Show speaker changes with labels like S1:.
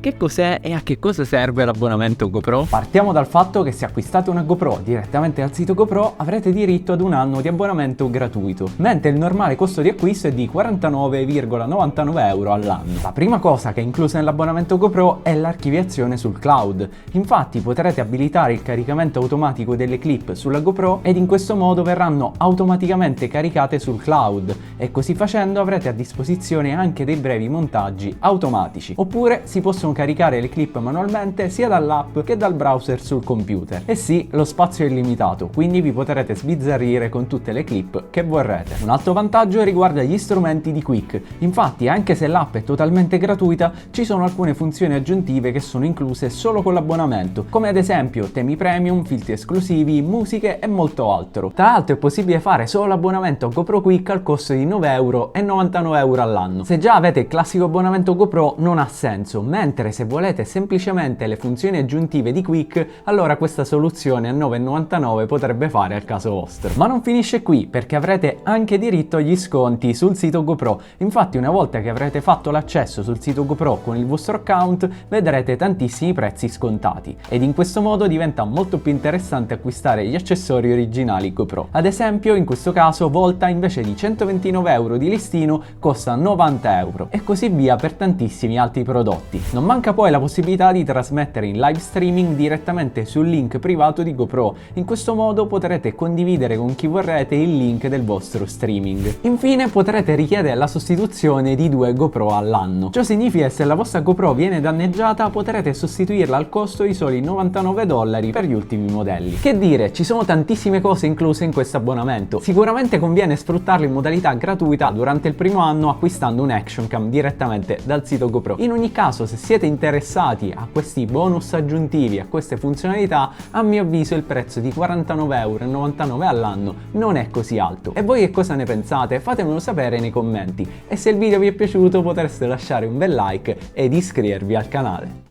S1: che cos'è e a che cosa serve l'abbonamento GoPro?
S2: Partiamo dal fatto che se acquistate una GoPro direttamente dal sito GoPro avrete diritto ad un anno di abbonamento gratuito, mentre il normale costo di acquisto è di 49,99 euro all'anno. La prima cosa che è inclusa nell'abbonamento GoPro è l'archiviazione sul cloud. Infatti potrete abilitare il caricamento automatico delle clip sulla GoPro ed in questo modo verranno automaticamente caricate sul cloud e così facendo avrete a disposizione anche dei brevi montaggi automatici. Oppure si possono caricare le clip manualmente sia dall'app che dal browser sul computer. E sì, lo spazio è illimitato, quindi vi potrete sbizzarrire con tutte le clip che vorrete. Un altro vantaggio riguarda gli strumenti di Quik. Infatti, anche se l'app è totalmente gratuita, ci sono alcune funzioni aggiuntive che sono incluse solo con l'abbonamento, come ad esempio temi premium, filtri esclusivi, musiche e molto altro. Tra l'altro è possibile fare solo l'abbonamento a GoPro Quik al costo di 9,99 euro all'anno. Se già avete il classico abbonamento GoPro non ha senso, mentre se volete semplicemente le funzioni aggiuntive di Quik, allora questa soluzione a 9,99 potrebbe fare al caso vostro. Ma non finisce qui, perché avrete anche diritto agli sconti sul sito GoPro. Infatti una volta che avrete fatto l'accesso sul sito GoPro con il vostro account, vedrete tantissimi prezzi scontati ed in questo modo diventa molto più interessante acquistare gli accessori originali GoPro. Ad esempio in questo caso Volta invece di 129 euro di listino costa 90 euro e così via per tantissimi altri prodotti. Non manca poi la possibilità di trasmettere in live streaming direttamente sul link privato di GoPro. In questo modo potrete condividere con chi vorrete il link del vostro streaming. Infine potrete richiedere la sostituzione di 2 GoPro all'anno. Ciò significa che se la vostra GoPro viene danneggiata potrete sostituirla al costo di soli $99 per gli ultimi modelli. Che dire, ci sono tantissime cose incluse in questo abbonamento. Sicuramente conviene sfruttarlo in modalità gratuita durante il primo anno acquistando un Action Cam direttamente dal sito GoPro. In ogni caso, se siete interessati a questi bonus aggiuntivi, a queste funzionalità, a mio avviso il prezzo di 49,99 euro all'anno non è così alto. E voi che cosa ne pensate? Fatemelo sapere nei commenti e se il video vi è piaciuto potreste lasciare un bel like ed iscrivervi al canale.